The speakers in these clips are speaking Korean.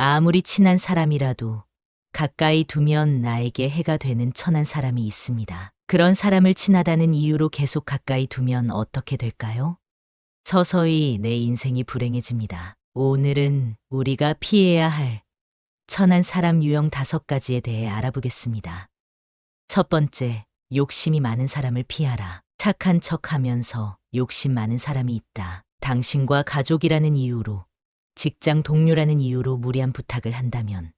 아무리 친한 사람이라도 가까이 두면 나에게 해가 되는 천한 사람이 있습니다. 그런 사람을 친하다는 이유로 계속 가까이 두면 어떻게 될까요? 서서히 내 인생이 불행해집니다. 오늘은 우리가 피해야 할 천한 사람 유형 5가지에 대해 알아보겠습니다. 첫 번째, 욕심이 많은 사람을 피하라. 착한 척 하면서 욕심 많은 사람이 있다. 당신과 가족이라는 이유로, 직장 동료라는 이유로 무리한 부탁을 한다면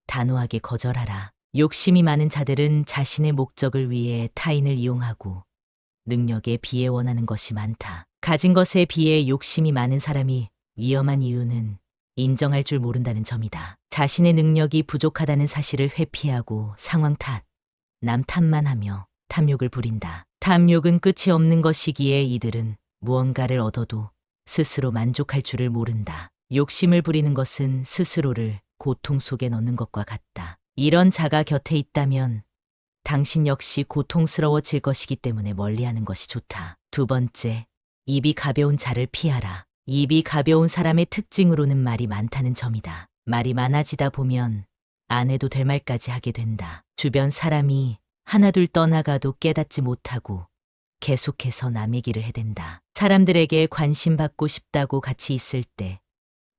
단호하게 거절하라. 욕심이 많은 자들은 자신의 목적을 위해 타인을 이용하고 능력에 비해 원하는 것이 많다. 가진 것에 비해 욕심이 많은 사람이 위험한 이유는 인정할 줄 모른다는 점이다. 자신의 능력이 부족하다는 사실을 회피하고 상황 탓, 남 탓만 하며 탐욕을 부린다. 탐욕은 끝이 없는 것이기에 이들은 무언가를 얻어도 스스로 만족할 줄을 모른다. 욕심을 부리는 것은 스스로를 고통 속에 넣는 것과 같다. 이런 자가 곁에 있다면 당신 역시 고통스러워질 것이기 때문에 멀리하는 것이 좋다. 두 번째, 입이 가벼운 자를 피하라. 입이 가벼운 사람의 특징으로는 말이 많다는 점이다. 말이 많아지다 보면 안 해도 될 말까지 하게 된다. 주변 사람이 하나둘 떠나가도 깨닫지 못하고 계속해서 남 얘기를 해댄다. 사람들에게 관심 받고 싶다고 같이 있을 때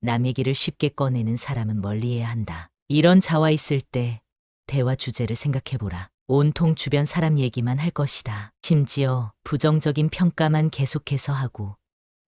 남 얘기를 쉽게 꺼내는 사람은 멀리해야 한다. 이런 자와 있을 때 대화 주제를 생각해보라. 온통 주변 사람 얘기만 할 것이다. 심지어 부정적인 평가만 계속해서 하고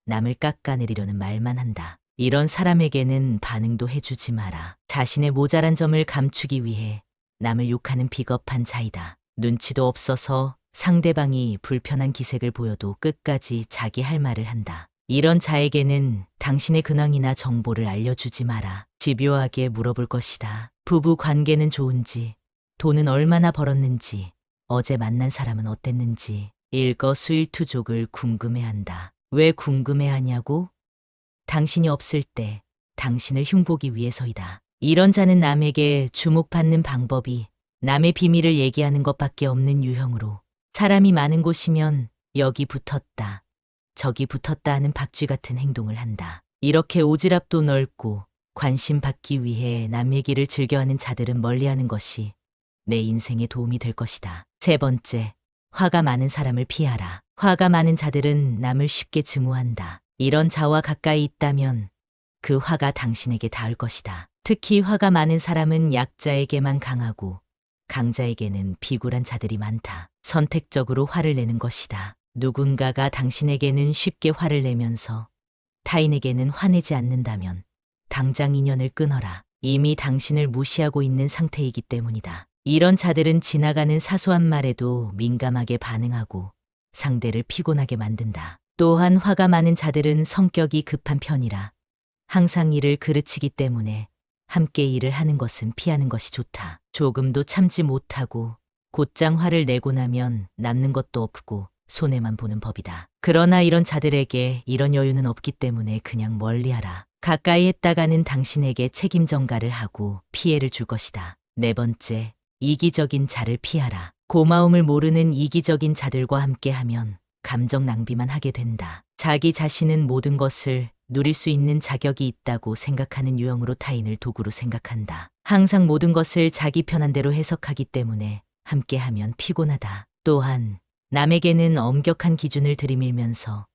남을 깎아내리려는 말만 한다. 이런 사람에게는 반응도 해주지 마라. 자신의 모자란 점을 감추기 위해 남을 욕하는 비겁한 자이다. 눈치도 없어서 상대방이 불편한 기색을 보여도 끝까지 자기 할 말을 한다. 이런 자에게는 당신의 근황이나 정보를 알려주지 마라. 집요하게 물어볼 것이다. 부부 관계는 좋은지, 돈은 얼마나 벌었는지, 어제 만난 사람은 어땠는지, 일거수일투족을 궁금해한다. 왜 궁금해하냐고? 당신이 없을 때 당신을 흉보기 위해서이다. 이런 자는 남에게 주목받는 방법이 남의 비밀을 얘기하는 것밖에 없는 유형으로 사람이 많은 곳이면 여기 붙었다, 저기 붙었다 하는 박쥐 같은 행동을 한다. 이렇게 오지랖도 넓고 관심 받기 위해 남 얘기를 즐겨하는 자들은 멀리하는 것이 내 인생에 도움이 될 것이다. 세 번째, 화가 많은 사람을 피하라. 화가 많은 자들은 남을 쉽게 증오한다. 이런 자와 가까이 있다면 그 화가 당신에게 닿을 것이다. 특히 화가 많은 사람은 약자에게만 강하고 강자에게는 비굴한 자들이 많다. 선택적으로 화를 내는 것이다. 누군가가 당신에게는 쉽게 화를 내면서 타인에게는 화내지 않는다면 당장 인연을 끊어라. 이미 당신을 무시하고 있는 상태이기 때문이다. 이런 자들은 지나가는 사소한 말에도 민감하게 반응하고 상대를 피곤하게 만든다. 또한 화가 많은 자들은 성격이 급한 편이라 항상 일을 그르치기 때문에 함께 일을 하는 것은 피하는 것이 좋다. 조금도 참지 못하고 곧장 화를 내고 나면 남는 것도 없고 손해만 보는 법이다. 그러나 이런 자들에게 이런 여유는 없기 때문에 그냥 멀리하라. 가까이 했다가는 당신에게 책임 전가를 하고 피해를 줄 것이다. 네 번째, 이기적인 자를 피하라. 고마움을 모르는 이기적인 자들과 함께하면 감정 낭비만 하게 된다. 자기 자신은 모든 것을 누릴 수 있는 자격이 있다고 생각하는 유형으로 타인을 도구로 생각한다. 항상 모든 것을 자기 편한 대로 해석하기 때문에 함께하면 피곤하다. 또한 남에게는 엄격한 기준을 들이밀면서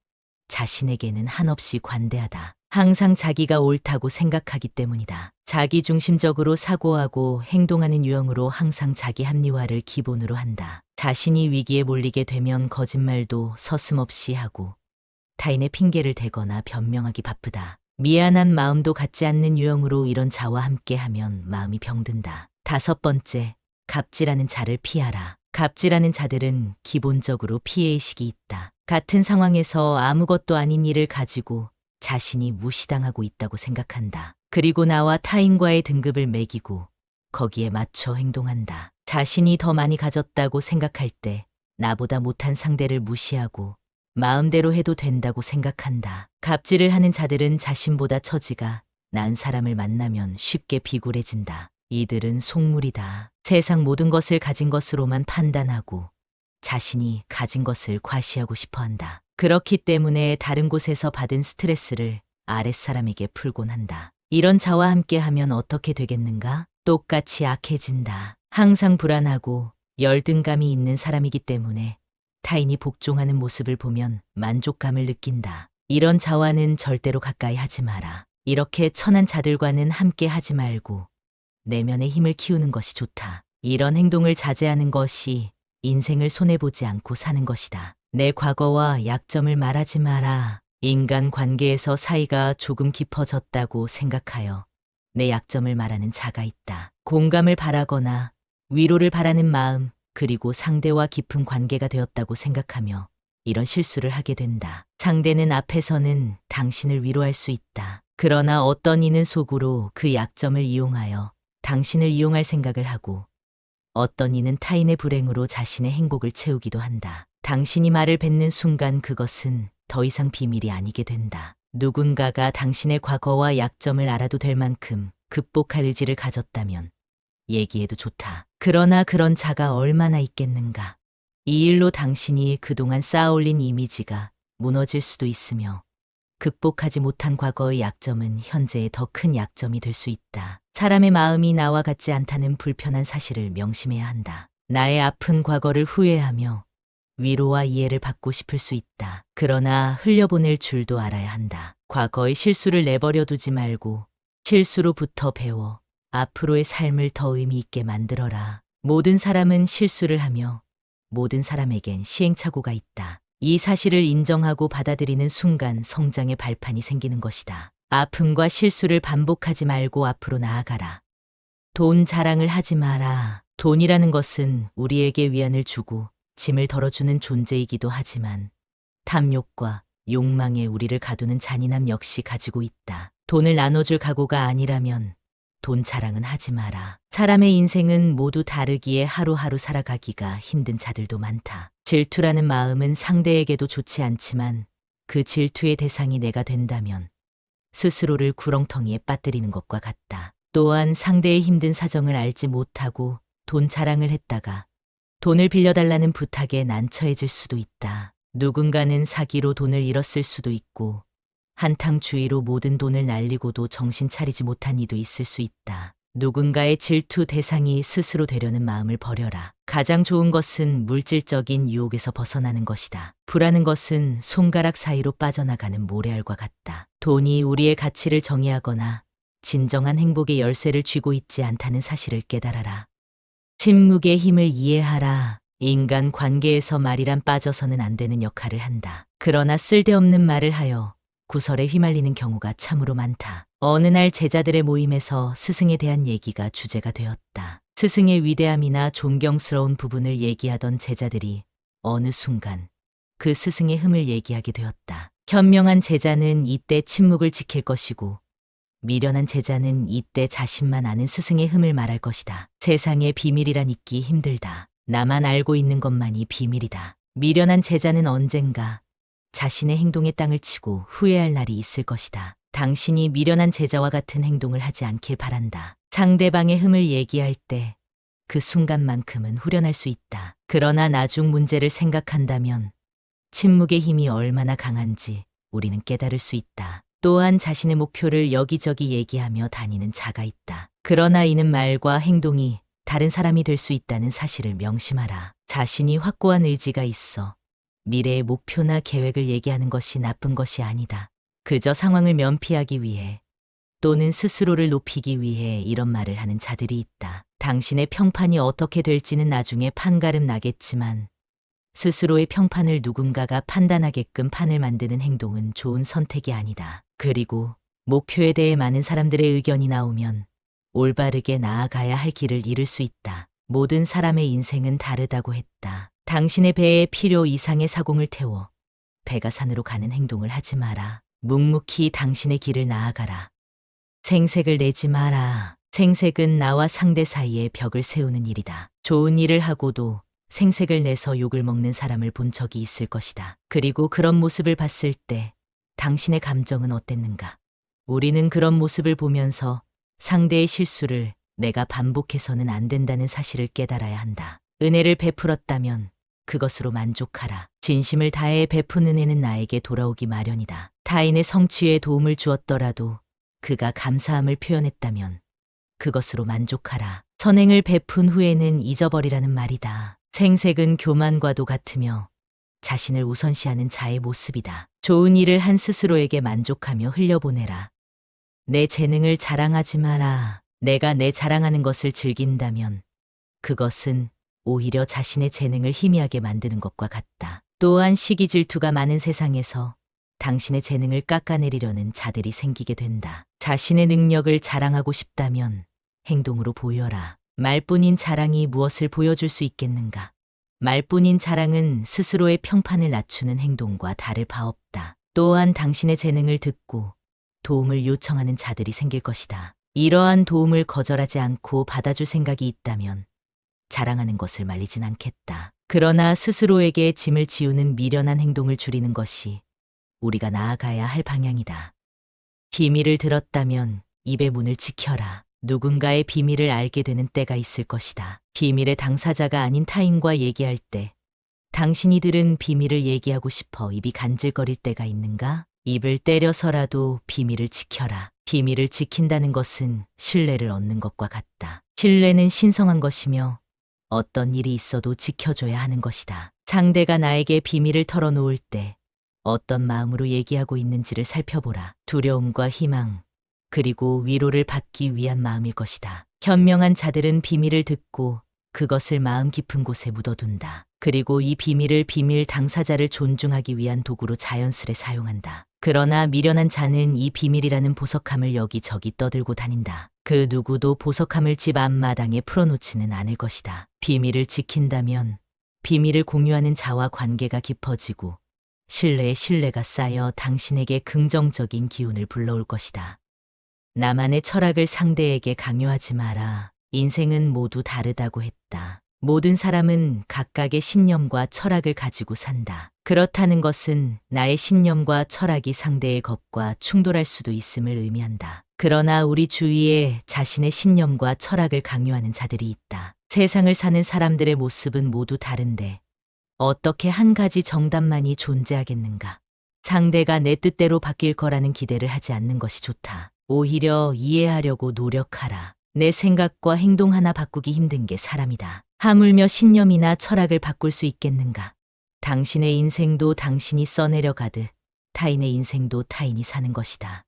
자신에게는 한없이 관대하다. 항상 자기가 옳다고 생각하기 때문이다. 자기중심적으로 사고하고 행동하는 유형으로 항상 자기 합리화를 기본으로 한다. 자신이 위기에 몰리게 되면 거짓말도 서슴없이 하고 타인의 핑계를 대거나 변명하기 바쁘다. 미안한 마음도 갖지 않는 유형으로 이런 자와 함께하면 마음이 병든다. 다섯 번째, 갑질하는 자를 피하라. 갑질하는 자들은 기본적으로 피해의식이 있다. 같은 상황에서 아무것도 아닌 일을 가지고 자신이 무시당하고 있다고 생각한다. 그리고 나와 타인과의 등급을 매기고 거기에 맞춰 행동한다. 자신이 더 많이 가졌다고 생각할 때 나보다 못한 상대를 무시하고 마음대로 해도 된다고 생각한다. 갑질을 하는 자들은 자신보다 처지가 난 사람을 만나면 쉽게 비굴해진다. 이들은 속물이다. 세상 모든 것을 가진 것으로만 판단하고 자신이 가진 것을 과시하고 싶어 한다. 그렇기 때문에 다른 곳에서 받은 스트레스를 아랫사람에게 풀곤 한다. 이런 자와 함께하면 어떻게 되겠는가? 똑같이 악해진다. 항상 불안하고 열등감이 있는 사람이기 때문에 타인이 복종하는 모습을 보면 만족감을 느낀다. 이런 자와는 절대로 가까이 하지 마라. 이렇게 천한 자들과는 함께 하지 말고 내면의 힘을 키우는 것이 좋다. 이런 행동을 자제하는 것이 인생을 손해보지 않고 사는 것이다. 내 과거와 약점을 말하지 마라. 인간 관계에서 사이가 조금 깊어졌다고 생각하여 내 약점을 말하는 자가 있다. 공감을 바라거나 위로를 바라는 마음, 그리고 상대와 깊은 관계가 되었다고 생각하며 이런 실수를 하게 된다. 상대는 앞에서는 당신을 위로할 수 있다. 그러나 어떤 이는 속으로 그 약점을 이용하여 당신을 이용할 생각을 하고 어떤 이는 타인의 불행으로 자신의 행복을 채우기도 한다. 당신이 말을 뱉는 순간 그것은 더 이상 비밀이 아니게 된다. 누군가가 당신의 과거와 약점을 알아도 될 만큼 극복할 의지를 가졌다면 얘기해도 좋다. 그러나 그런 자가 얼마나 있겠는가. 이 일로 당신이 그동안 쌓아올린 이미지가 무너질 수도 있으며 극복하지 못한 과거의 약점은 현재의 더 큰 약점이 될 수 있다. 사람의 마음이 나와 같지 않다는 불편한 사실을 명심해야 한다. 나의 아픈 과거를 후회하며 위로와 이해를 받고 싶을 수 있다. 그러나 흘려보낼 줄도 알아야 한다. 과거의 실수를 내버려 두지 말고 실수로부터 배워 앞으로의 삶을 더 의미 있게 만들어라. 모든 사람은 실수를 하며 모든 사람에겐 시행착오가 있다. 이 사실을 인정하고 받아들이는 순간 성장의 발판이 생기는 것이다. 아픔과 실수를 반복하지 말고 앞으로 나아가라. 돈 자랑을 하지 마라. 돈이라는 것은 우리에게 위안을 주고 짐을 덜어주는 존재이기도 하지만 탐욕과 욕망에 우리를 가두는 잔인함 역시 가지고 있다. 돈을 나눠줄 각오가 아니라면 돈 자랑은 하지 마라. 사람의 인생은 모두 다르기에 하루하루 살아가기가 힘든 자들도 많다. 질투라는 마음은 상대에게도 좋지 않지만 그 질투의 대상이 내가 된다면 스스로를 구렁텅이에 빠뜨리는 것과 같다. 또한 상대의 힘든 사정을 알지 못하고 돈 자랑을 했다가 돈을 빌려달라는 부탁에 난처해질 수도 있다. 누군가는 사기로 돈을 잃었을 수도 있고 한탕 주의로 모든 돈을 날리고도 정신 차리지 못한 이도 있을 수 있다. 누군가의 질투 대상이 스스로 되려는 마음을 버려라. 가장 좋은 것은 물질적인 유혹에서 벗어나는 것이다. 불하는 것은 손가락 사이로 빠져나가는 모래알과 같다. 돈이 우리의 가치를 정의하거나 진정한 행복의 열쇠를 쥐고 있지 않다는 사실을 깨달아라. 침묵의 힘을 이해하라. 인간 관계에서 말이란 빠져서는 안 되는 역할을 한다. 그러나 쓸데없는 말을 하여 구설에 휘말리는 경우가 참으로 많다. 어느 날 제자들의 모임에서 스승에 대한 얘기가 주제가 되었다. 스승의 위대함이나 존경스러운 부분을 얘기하던 제자들이 어느 순간 그 스승의 흠을 얘기하게 되었다. 현명한 제자는 이때 침묵을 지킬 것이고 미련한 제자는 이때 자신만 아는 스승의 흠을 말할 것이다. 세상에 비밀이란 있기 힘들다. 나만 알고 있는 것만이 비밀이다. 미련한 제자는 언젠가 자신의 행동에 땅을 치고 후회할 날이 있을 것이다. 당신이 미련한 제자와 같은 행동을 하지 않길 바란다. 상대방의 흠을 얘기할 때 그 순간만큼은 후련할 수 있다. 그러나 나중 문제를 생각한다면 침묵의 힘이 얼마나 강한지 우리는 깨달을 수 있다. 또한 자신의 목표를 여기저기 얘기하며 다니는 자가 있다. 그러나 이는 말과 행동이 다른 사람이 될 수 있다는 사실을 명심하라. 자신이 확고한 의지가 있어 미래의 목표나 계획을 얘기하는 것이 나쁜 것이 아니다. 그저 상황을 면피하기 위해 또는 스스로를 높이기 위해 이런 말을 하는 자들이 있다. 당신의 평판이 어떻게 될지는 나중에 판가름 나겠지만 스스로의 평판을 누군가가 판단하게끔 판을 만드는 행동은 좋은 선택이 아니다. 그리고 목표에 대해 많은 사람들의 의견이 나오면 올바르게 나아가야 할 길을 잃을 수 있다. 모든 사람의 인생은 다르다고 했다. 당신의 배에 필요 이상의 사공을 태워 배가 산으로 가는 행동을 하지 마라. 묵묵히 당신의 길을 나아가라. 생색을 내지 마라. 생색은 나와 상대 사이에 벽을 세우는 일이다. 좋은 일을 하고도 생색을 내서 욕을 먹는 사람을 본 적이 있을 것이다. 그리고 그런 모습을 봤을 때 당신의 감정은 어땠는가? 우리는 그런 모습을 보면서 상대의 실수를 내가 반복해서는 안 된다는 사실을 깨달아야 한다. 은혜를 베풀었다면 그것으로 만족하라. 진심을 다해 베푼 은혜는 나에게 돌아오기 마련이다. 타인의 성취에 도움을 주었더라도 그가 감사함을 표현했다면 그것으로 만족하라. 선행을 베푼 후에는 잊어버리라는 말이다. 생색은 교만과도 같으며 자신을 우선시하는 자의 모습이다. 좋은 일을 한 스스로에게 만족하며 흘려보내라. 내 재능을 자랑하지 마라. 내가 내 자랑하는 것을 즐긴다면 그것은 오히려 자신의 재능을 희미하게 만드는 것과 같다. 또한 시기 질투가 많은 세상에서 당신의 재능을 깎아내리려는 자들이 생기게 된다. 자신의 능력을 자랑하고 싶다면 행동으로 보여라. 말뿐인 자랑이 무엇을 보여줄 수 있겠는가? 말뿐인 자랑은 스스로의 평판을 낮추는 행동과 다를 바 없다. 또한 당신의 재능을 듣고 도움을 요청하는 자들이 생길 것이다. 이러한 도움을 거절하지 않고 받아줄 생각이 있다면 자랑하는 것을 말리진 않겠다. 그러나 스스로에게 짐을 지우는 미련한 행동을 줄이는 것이 우리가 나아가야 할 방향이다. 비밀을 들었다면 입의 문을 지켜라. 누군가의 비밀을 알게 되는 때가 있을 것이다. 비밀의 당사자가 아닌 타인과 얘기할 때 당신이 들은 비밀을 얘기하고 싶어 입이 간질거릴 때가 있는가? 입을 때려서라도 비밀을 지켜라. 비밀을 지킨다는 것은 신뢰를 얻는 것과 같다. 신뢰는 신성한 것이며 어떤 일이 있어도 지켜줘야 하는 것이다. 상대가 나에게 비밀을 털어놓을 때 어떤 마음으로 얘기하고 있는지를 살펴보라. 두려움과 희망, 그리고 위로를 받기 위한 마음일 것이다. 현명한 자들은 비밀을 듣고 그것을 마음 깊은 곳에 묻어둔다. 그리고 이 비밀을 비밀 당사자를 존중하기 위한 도구로 자연스레 사용한다. 그러나 미련한 자는 이 비밀이라는 보석함을 여기저기 떠들고 다닌다. 그 누구도 보석함을 집 앞마당에 풀어놓지는 않을 것이다. 비밀을 지킨다면 비밀을 공유하는 자와 관계가 깊어지고 신뢰에 신뢰가 쌓여 당신에게 긍정적인 기운을 불러올 것이다. 나만의 철학을 상대에게 강요하지 마라. 인생은 모두 다르다고 했다. 모든 사람은 각각의 신념과 철학을 가지고 산다. 그렇다는 것은 나의 신념과 철학이 상대의 것과 충돌할 수도 있음을 의미한다. 그러나 우리 주위에 자신의 신념과 철학을 강요하는 자들이 있다. 세상을 사는 사람들의 모습은 모두 다른데 어떻게 한 가지 정답만이 존재하겠는가? 상대가 내 뜻대로 바뀔 거라는 기대를 하지 않는 것이 좋다. 오히려 이해하려고 노력하라. 내 생각과 행동 하나 바꾸기 힘든 게 사람이다. 하물며 신념이나 철학을 바꿀 수 있겠는가? 당신의 인생도 당신이 써내려 가듯 타인의 인생도 타인이 사는 것이다.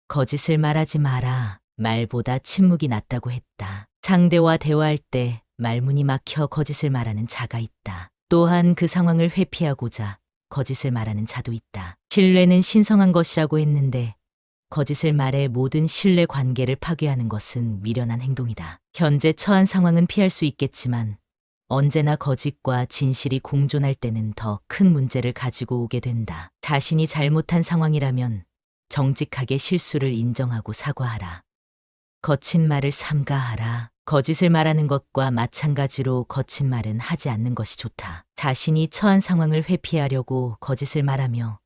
거짓을 말하지 마라. 말보다 침묵이 낫다고 했다. 상대와 대화할 때 말문이 막혀 거짓을 말하는 자가 있다. 또한 그 상황을 회피하고자 거짓을 말하는 자도 있다. 신뢰는 신성한 것이라고 했는데 거짓을 말해 모든 신뢰 관계를 파괴하는 것은 미련한 행동이다. 현재 처한 상황은 피할 수 있겠지만 언제나 거짓과 진실이 공존할 때는 더 큰 문제를 가지고 오게 된다. 자신이 잘못한 상황이라면 정직하게 실수를 인정하고 사과하라. 거친 말을 삼가하라. 거짓을 말하는 것과 마찬가지로 거친 말은 하지 않는 것이 좋다. 자신이 처한 상황을 회피하려고 거짓을 말하며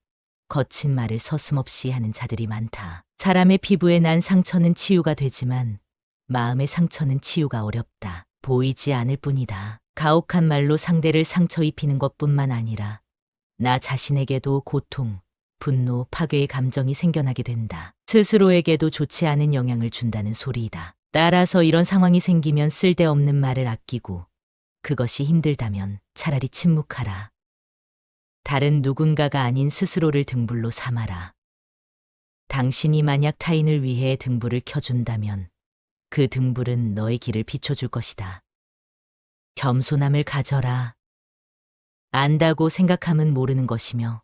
거친 말을 서슴없이 하는 자들이 많다. 사람의 피부에 난 상처는 치유가 되지만 마음의 상처는 치유가 어렵다. 보이지 않을 뿐이다. 가혹한 말로 상대를 상처 입히는 것뿐만 아니라 나 자신에게도 고통, 분노, 파괴의 감정이 생겨나게 된다. 스스로에게도 좋지 않은 영향을 준다는 소리이다. 따라서 이런 상황이 생기면 쓸데없는 말을 아끼고 그것이 힘들다면 차라리 침묵하라. 다른 누군가가 아닌 스스로를 등불로 삼아라. 당신이 만약 타인을 위해 등불을 켜준다면 그 등불은 너의 길을 비춰줄 것이다. 겸손함을 가져라. 안다고 생각함은 모르는 것이며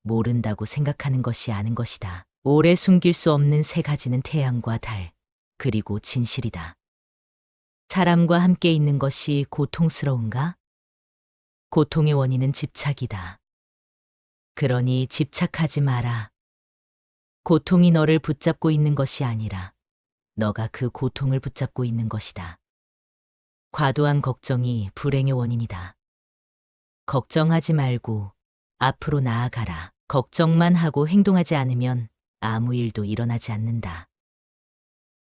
모른다고 생각하는 것이 아는 것이다. 오래 숨길 수 없는 세 가지는 태양과 달, 그리고 진실이다. 사람과 함께 있는 것이 고통스러운가? 고통의 원인은 집착이다. 그러니 집착하지 마라. 고통이 너를 붙잡고 있는 것이 아니라 너가 그 고통을 붙잡고 있는 것이다. 과도한 걱정이 불행의 원인이다. 걱정하지 말고 앞으로 나아가라. 걱정만 하고 행동하지 않으면 아무 일도 일어나지 않는다.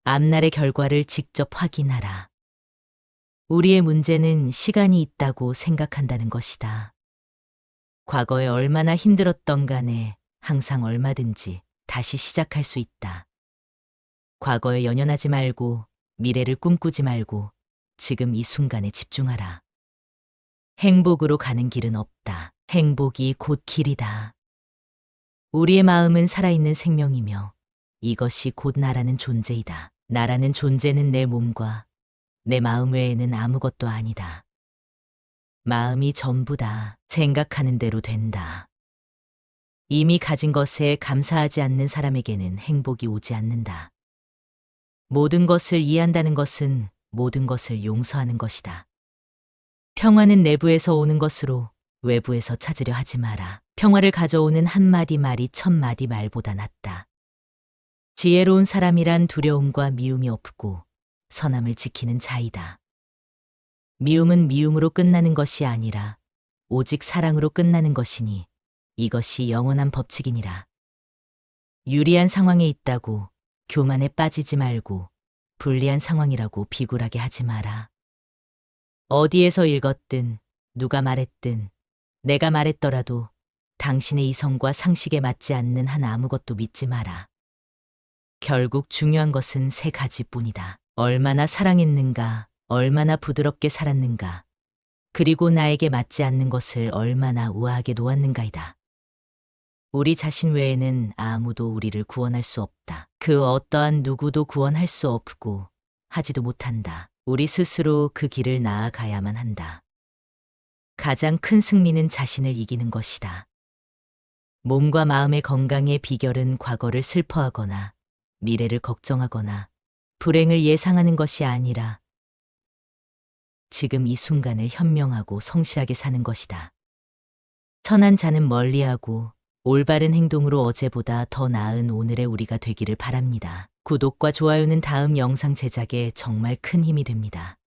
앞날의 결과를 직접 확인하라. 우리의 문제는 시간이 있다고 생각한다는 것이다. 과거에 얼마나 힘들었던 간에 항상 얼마든지 다시 시작할 수 있다. 과거에 연연하지 말고 미래를 꿈꾸지 말고 지금 이 순간에 집중하라. 행복으로 가는 길은 없다. 행복이 곧 길이다. 우리의 마음은 살아있는 생명이며 이것이 곧 나라는 존재이다. 나라는 존재는 내 몸과 내 마음 외에는 아무것도 아니다. 마음이 전부다. 생각하는 대로 된다. 이미 가진 것에 감사하지 않는 사람에게는 행복이 오지 않는다. 모든 것을 이해한다는 것은 모든 것을 용서하는 것이다. 평화는 내부에서 오는 것으로 외부에서 찾으려 하지 마라. 평화를 가져오는 한마디 말이 천마디 말보다 낫다. 지혜로운 사람이란 두려움과 미움이 없고 선함을 지키는 자이다. 미움은 미움으로 끝나는 것이 아니라 오직 사랑으로 끝나는 것이니 이것이 영원한 법칙이니라. 유리한 상황에 있다고 교만에 빠지지 말고 불리한 상황이라고 비굴하게 하지 마라. 어디에서 읽었든 누가 말했든 내가 말했더라도 당신의 이성과 상식에 맞지 않는 한 아무것도 믿지 마라. 결국 중요한 것은 세 가지뿐이다. 얼마나 사랑했는가, 얼마나 부드럽게 살았는가, 그리고 나에게 맞지 않는 것을 얼마나 우아하게 놓았는가이다. 우리 자신 외에는 아무도 우리를 구원할 수 없다. 그 어떠한 누구도 구원할 수 없고 하지도 못한다. 우리 스스로 그 길을 나아가야만 한다. 가장 큰 승리는 자신을 이기는 것이다. 몸과 마음의 건강의 비결은 과거를 슬퍼하거나 미래를 걱정하거나 불행을 예상하는 것이 아니라 지금 이 순간을 현명하고 성실하게 사는 것이다. 선한 자는 멀리하고 올바른 행동으로 어제보다 더 나은 오늘의 우리가 되기를 바랍니다. 구독과 좋아요는 다음 영상 제작에 정말 큰 힘이 됩니다.